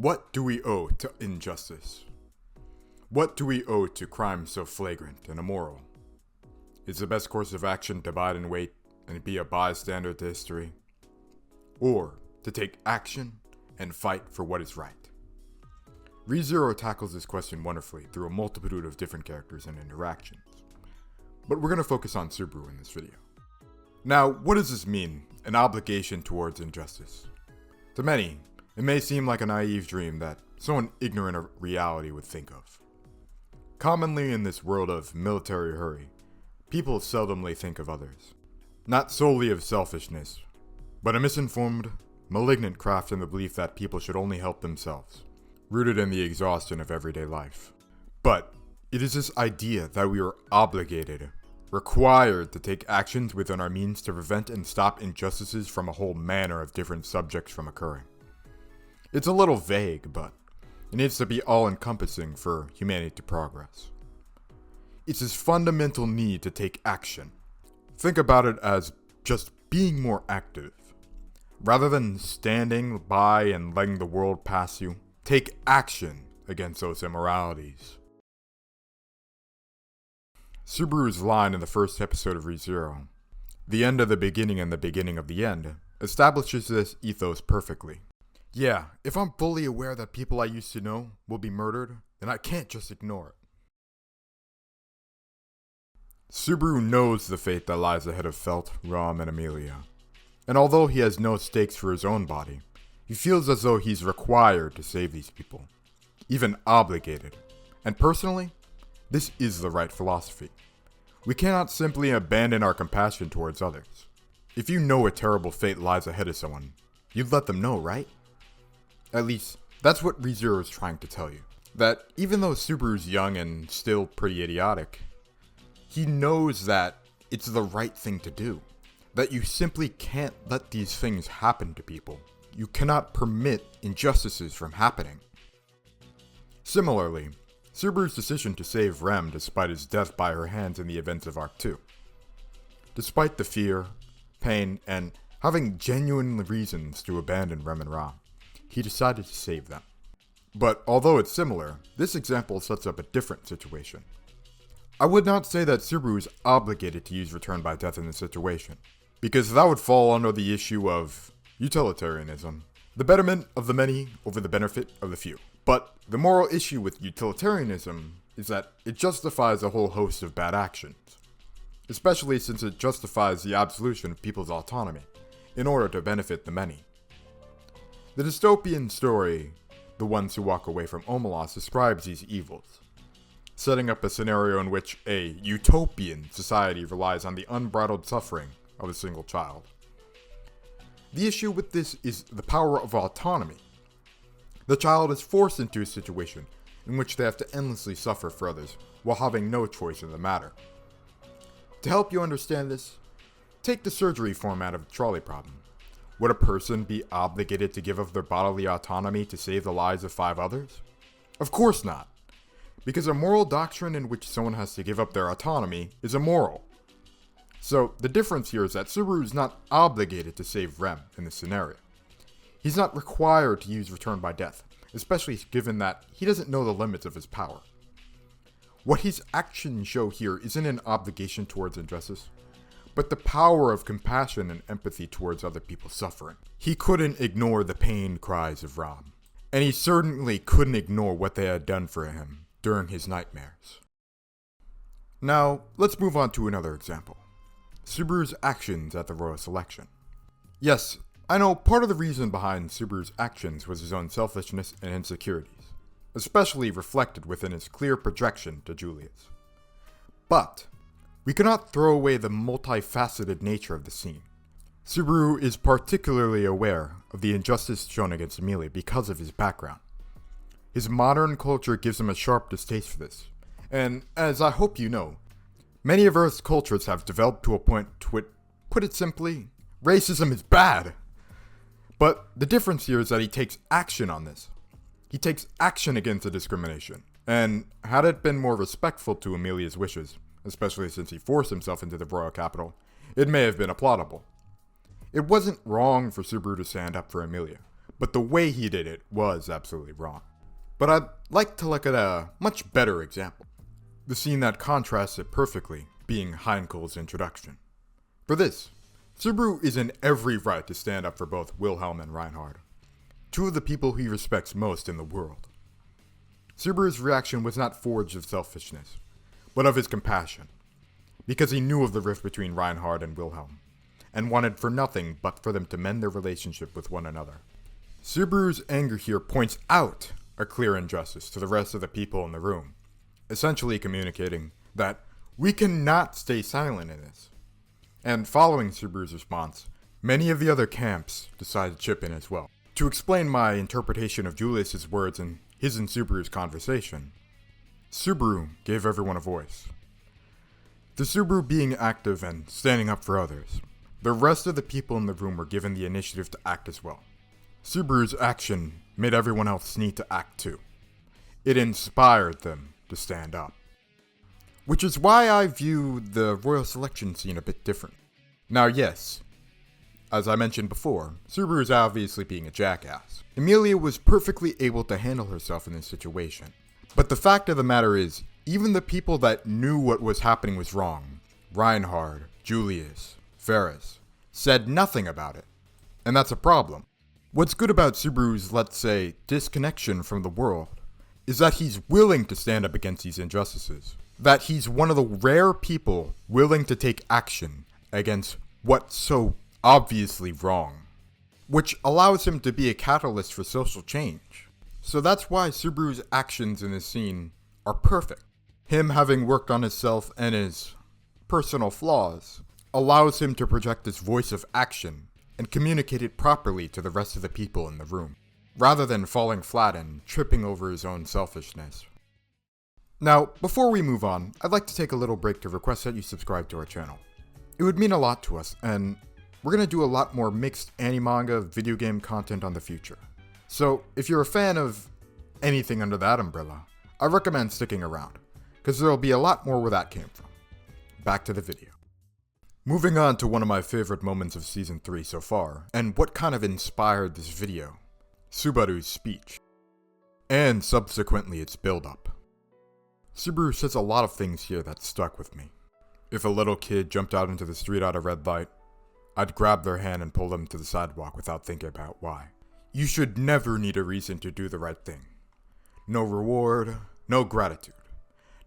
What do we owe to injustice? What do we owe to crime so flagrant and immoral? Is the best course of action to bide and wait and be a bystander to history? Or to take action and fight for what is right? ReZero tackles this question wonderfully through a multitude of different characters and interactions. But we're going to focus on Subaru in this video. Now, what does this mean, an obligation towards injustice? To many, it may seem like a naive dream that someone ignorant of reality would think of. Commonly in this world of military hurry, people seldomly think of others. Not solely of selfishness, but a misinformed, malignant craft in the belief that people should only help themselves, rooted in the exhaustion of everyday life. But it is this idea that we are obligated, required to take actions within our means to prevent and stop injustices from a whole manner of different subjects from occurring. It's a little vague, but it needs to be all-encompassing for humanity to progress. It's this fundamental need to take action. Think about it as just being more active. Rather than standing by and letting the world pass you, take action against those immoralities. Subaru's line in the first episode of ReZero, "The end of the beginning and the beginning of the end," establishes this ethos perfectly. Yeah, if I'm fully aware that people I used to know will be murdered, then I can't just ignore it. Subaru knows the fate that lies ahead of Felt, Rom, and Amelia. And although he has no stakes for his own body, he feels as though he's required to save these people. Even obligated. And personally, this is the right philosophy. We cannot simply abandon our compassion towards others. If you know a terrible fate lies ahead of someone, you'd let them know, right? At least, that's what ReZero is trying to tell you. That even though Subaru's young and still pretty idiotic, he knows that it's the right thing to do. That you simply can't let these things happen to people. You cannot permit injustices from happening. Similarly, Subaru's decision to save Rem despite his death by her hands in the events of Arc 2. Despite the fear, pain, and having genuine reasons to abandon Rem and Rom, he decided to save them. But although it's similar, this example sets up a different situation. I would not say that Subaru is obligated to use return by death in this situation, because that would fall under the issue of utilitarianism, the betterment of the many over the benefit of the few. But the moral issue with utilitarianism is that it justifies a whole host of bad actions, especially since it justifies the absolution of people's autonomy in order to benefit the many. The dystopian story, The Ones Who Walk Away from Omelas, describes these evils, setting up a scenario in which a utopian society relies on the unbridled suffering of a single child. The issue with this is the power of autonomy. The child is forced into a situation in which they have to endlessly suffer for others while having no choice in the matter. To help you understand this, take the surgery format of the trolley problem. Would a person be obligated to give up their bodily autonomy to save the lives of 5 others? Of course not, because a moral doctrine in which someone has to give up their autonomy is immoral. So the difference here is that Subaru is not obligated to save Rem in this scenario. He's not required to use return by death, especially given that he doesn't know the limits of his power. What his actions show here isn't an obligation towards injustice, but the power of compassion and empathy towards other people's suffering. He couldn't ignore the pained cries of Rom, and he certainly couldn't ignore what they had done for him during his nightmares. Now, let's move on to another example. Subaru's actions at the royal selection. Yes, I know part of the reason behind Subaru's actions was his own selfishness and insecurities, especially reflected within his clear projection to Julius. But we cannot throw away the multifaceted nature of the scene. Subaru is particularly aware of the injustice shown against Amelia because of his background. His modern culture gives him a sharp distaste for this, and as I hope you know, many of Earth's cultures have developed to a point to put it simply, racism is bad. But the difference here is that he takes action on this. He takes action against the discrimination, and had it been more respectful to Amelia's wishes, especially since he forced himself into the royal capital, it may have been applaudable. It wasn't wrong for Subaru to stand up for Amelia, but the way he did it was absolutely wrong. But I'd like to look at a much better example. The scene that contrasts it perfectly being Heinkel's introduction. For this, Subaru is in every right to stand up for both Wilhelm and Reinhard, two of the people he respects most in the world. Subaru's reaction was not forged of selfishness, but of his compassion, because he knew of the rift between Reinhard and Wilhelm, and wanted for nothing but for them to mend their relationship with one another. Subaru's anger here points out a clear injustice to the rest of the people in the room, essentially communicating that we cannot stay silent in this. And following Subaru's response, many of the other camps decided to chip in as well. To explain my interpretation of Julius's words and his and Subaru's conversation, Subaru gave everyone a voice. The Subaru being active and standing up for others, the rest of the people in the room were given the initiative to act as well. Subaru's action made everyone else need to act too. It inspired them to stand up. Which is why I view the royal selection scene a bit different. Now yes, as I mentioned before, Subaru is obviously being a jackass. Emilia was perfectly able to handle herself in this situation. But the fact of the matter is, even the people that knew what was happening was wrong, Reinhard, Julius, Ferris, said nothing about it. And that's a problem. What's good about Subaru's, let's say, disconnection from the world, is that he's willing to stand up against these injustices. That he's one of the rare people willing to take action against what's so obviously wrong, which allows him to be a catalyst for social change. So that's why Subaru's actions in this scene are perfect. Him having worked on himself and his personal flaws allows him to project this voice of action and communicate it properly to the rest of the people in the room, rather than falling flat and tripping over his own selfishness. Now, before we move on, I'd like to take a little break to request that you subscribe to our channel. It would mean a lot to us, and we're going to do a lot more mixed anime-manga video game content on the future. So, if you're a fan of anything under that umbrella, I recommend sticking around, because there'll be a lot more where that came from. Back to the video. Moving on to one of my favorite moments of Season 3 so far, and what kind of inspired this video, Subaru's speech, and subsequently its build-up. Subaru says a lot of things here that stuck with me. If a little kid jumped out into the street at a red light, I'd grab their hand and pull them to the sidewalk without thinking about why. You should never need a reason to do the right thing. No reward, no gratitude.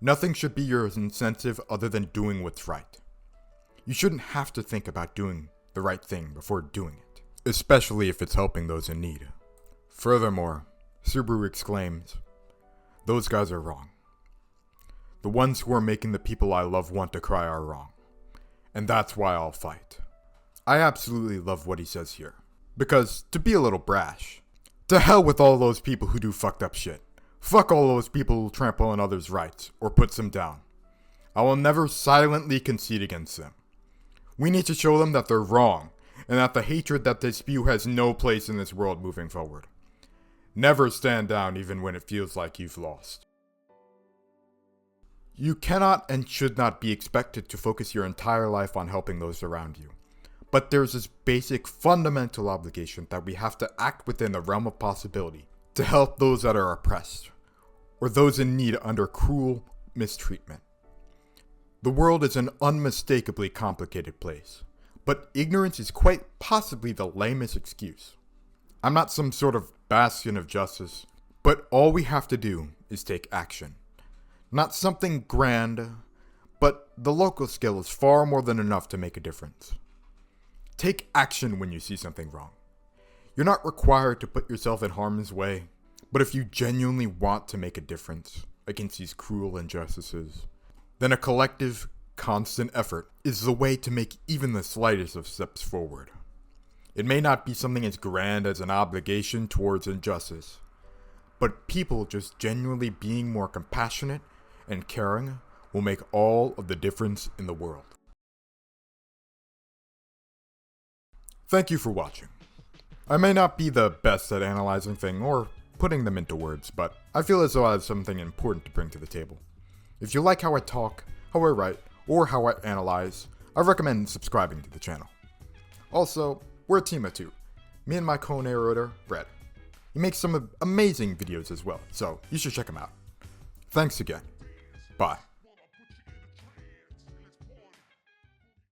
Nothing should be your incentive other than doing what's right. You shouldn't have to think about doing the right thing before doing it, especially if it's helping those in need. Furthermore, Subaru exclaims, "Those guys are wrong. The ones who are making the people I love want to cry are wrong. And that's why I'll fight." I absolutely love what he says here. Because, to be a little brash, to hell with all those people who do fucked up shit. Fuck all those people who trample on others' rights, or puts them down. I will never silently concede against them. We need to show them that they're wrong, and that the hatred that they spew has no place in this world moving forward. Never stand down even when it feels like you've lost. You cannot and should not be expected to focus your entire life on helping those around you. But there's this basic fundamental obligation that we have to act within the realm of possibility to help those that are oppressed, or those in need under cruel mistreatment. The world is an unmistakably complicated place, but ignorance is quite possibly the lamest excuse. I'm not some sort of bastion of justice, but all we have to do is take action. Not something grand, but the local skill is far more than enough to make a difference. Take action when you see something wrong. You're not required to put yourself in harm's way, but if you genuinely want to make a difference against these cruel injustices, then a collective, constant effort is the way to make even the slightest of steps forward. It may not be something as grand as an obligation towards injustice, but people just genuinely being more compassionate and caring will make all of the difference in the world. Thank you for watching. I may not be the best at analyzing things or putting them into words, but I feel as though I have something important to bring to the table. If you like how I talk, how I write, or how I analyze, I recommend subscribing to the channel. Also, we're a team of two. Me and my co-narrator, Brett. He makes some amazing videos as well, so you should check him out. Thanks again. Bye.